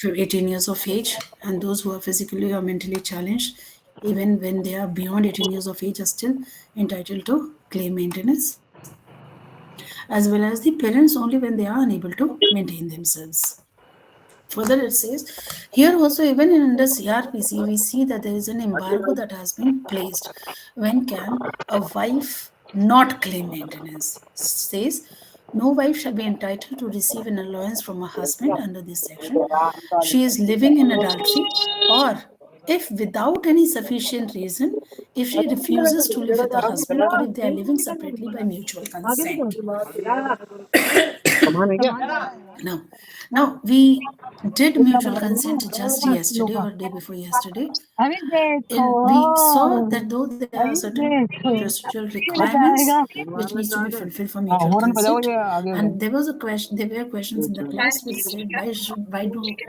18 years of age, and those who are physically or mentally challenged, even when they are beyond 18 years of age, are still entitled to claim maintenance, as well as the parents only when they are unable to maintain themselves. Further, it says here also, even in under CRPC, we see that there is an embargo that has been placed. When can a wife not claim maintenance? Says no wife shall be entitled to receive an allowance from a husband under this section. She is living in adultery, or if without any sufficient reason, if she refuses to live with a husband, or if they are living separately by mutual consent. सामान है क्या? Now, now we did mutual consent just yesterday or day before yesterday, and we saw that though there are certain procedural requirements which needs to be fulfilled for हाँ, mutual horn बजाओ consent, ये आगे हो. and there was a question. There were questions in the class which said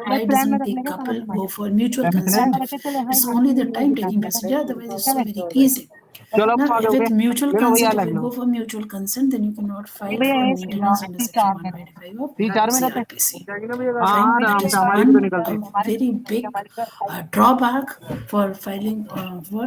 why doesn't the couple go for mutual consent? It's only the time taking procedure. Otherwise, it's so very easy. चलो Now, अब आ if जाओगे. with mutual ले लो भैया consent, if अलग you low. go for mutual consent, then you cannot file for maintenance under section 125 of T4 में रहते. CRPC. हाँ Fine, हाँ, that आराम से is हमारी भी तो one निकलती है. very big drawback for filing for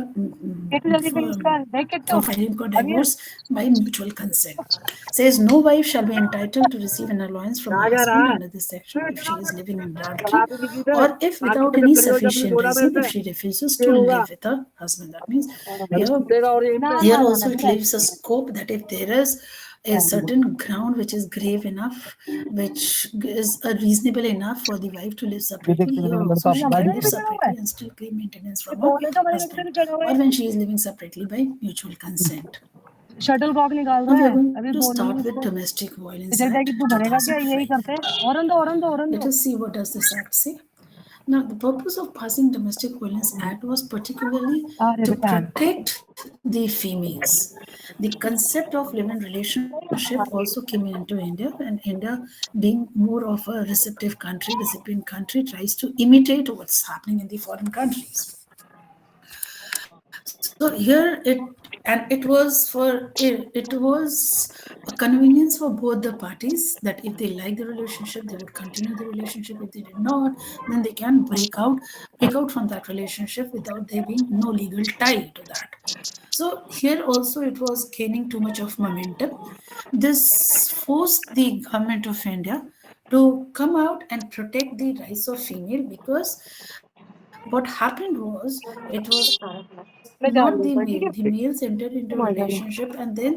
filing for divorce by mutual consent. Says no wife shall be entitled to receive an allowance from a कहाँ जा husband रहा है? under this section if she is living in adultery, आगे की थे. or if आगे without से any जब करियो जब भी sufficient बोला reason, मेरे if से. she refuses ये to होगा. live with her husband. That means अभी here छूटेगा और ये पे. here also it leaves a scope that if there is a certain ground which is grave enough, which is reasonable enough for the wife to live ये separately, देखते here मेरा also लड़का she bike can पे live चढ़ा हुआ है. separately and still claim maintenance from her husband, or when she is living separately by mutual consent. Shuttlecock निकाल Now रहा we are है going अभी to बोल start नहीं with उसको Domestic Violence कहता है Act कि तू भरेगा क्या यही 2005. करते हैं औरन Let दो us see what does this act say. Now, the purpose of passing Domestic Violence Act was particularly अरे to बेटा protect the females. The concept of live-in relationship also came into India, and India, being more of a receptive country, recipient country, tries to imitate what's happening in the foreign countries. So here it was a convenience for both the parties that if they like the relationship, they would continue the relationship. If they did not, then they can break out from that relationship without there being no legal tie to that. So here also it was gaining too much of momentum. This forced the government of India to come out and protect the rights of female, because what happened was it was not the मैं जा male. रही The हूँ ठीक males है entered into a relationship and then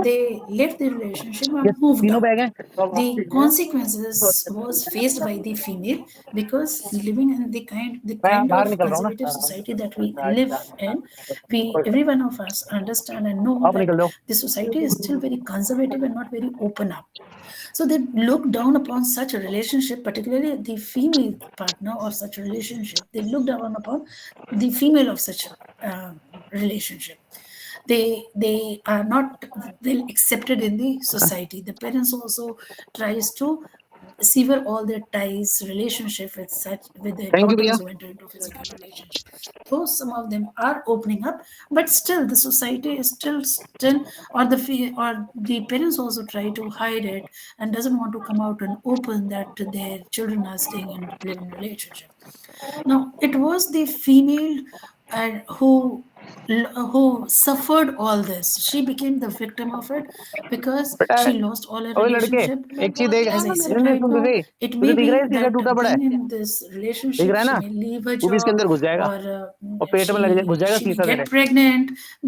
they left the relationship and ये moved तीनों out. Bag हैं. The consequences was faced by the female, because living in the मैं kind बाहर of निकल रहा हूँ conservative ना. society that we live in, we every one of us understand and know आप that निकल जाओ. the society is still very conservative and not very open up. So they look down upon such a relationship, particularly the female partner of such a relationship. They look down upon the female of such uh, relationship. They are not well accepted in the society. The parents also tries to sever all their ties, relationship with their thank you भैया. daughters who enter into physical relationship. Though some of them are opening up, but still the society is still or or the parents also try to hide it and doesn't want to come out and open that their children are staying in living relationship. Now it was the female who suffered all this. She became the victim of it because बेटा, she lost all her ओए लड़के, relationship. एक चीज देख. As I said नहीं right सुन now, तुझे. it तुझे may दिख रहा be है शीशा that टूटा पड़ा being है. in this दिख relationship, रहा है she ना? may leave a वो भी इसके job, अंदर घुस जाएगा. or और पेट में घुस जाएगा she may शीशा तेरे. get pregnant,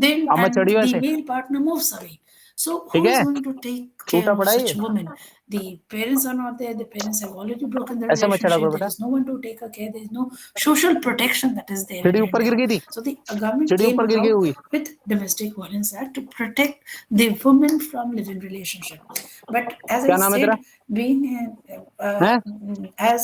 then अब मैं and चढ़ी हूँ the ऐसे. male partner moves away. So ठीक who is है. going to take care टूटा of पड़ा है such ये. women? The parents are not there. The parents have already broken the ऐसे मत चढ़ा relationship. करो There बेटा. is no one to take her care. There is no social protection that is there in सीढ़ी ऊपर गिर India. गई थी. So the government सीढ़ी came ऊपर गिर गई about होगी. with Domestic Violence Act to protect the women from living relationship. But as I क्या नाम है तेरा? said, being हैं? as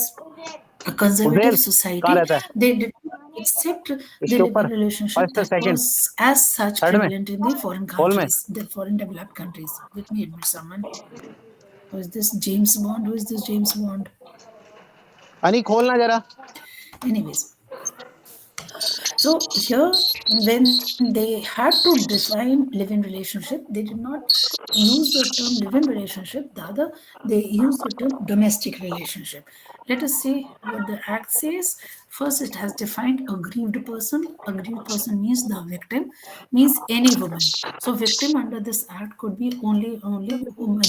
a conservative उजेल. कहाँ society, रहता है? they did not accept the इसके living ऊपर. relationship फर्स्ट और that second. was as such third में. prevalent in the foreign hall में. countries, the foreign developed countries. Let me admit someone. Who is this James Bond? Who is this James Bond? अनी खोलना जरा. Anyways, So here, when they had to define live-in relationship, they did not use the term live-in relationship. Rather, they used the term domestic relationship. Let us see what the Act says. First, it has defined aggrieved person. Aggrieved person means the victim, means any woman. So, victim under this Act could be only woman.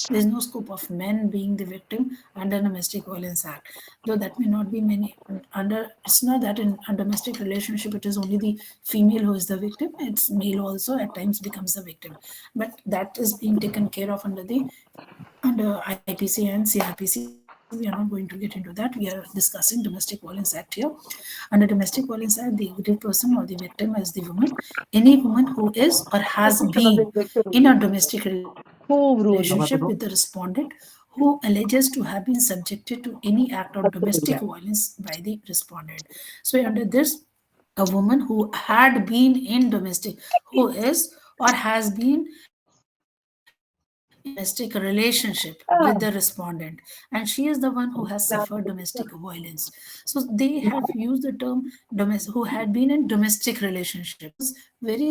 There is no scope of men being the victim under Domestic Violence Act. Though that may not be many under. It's not that in a domestic relationship it is only the female who is the victim. It's male also at times becomes the victim, but that is being taken care of under IPC and CRPC. We are not going to get into that. We are discussing Domestic Violence Act here. Under Domestic Violence Act, the aggrieved person or the victim is the woman. Any woman who is or has been in a domestic relationship with the respondent who alleges to have been subjected to any act of domestic violence by the respondent. So under this, a woman who had been in domestic, who is or has been domestic relationship with the respondent, and she is the one who has suffered domestic violence. So they have used the term domestic, who had been in domestic relationship. Very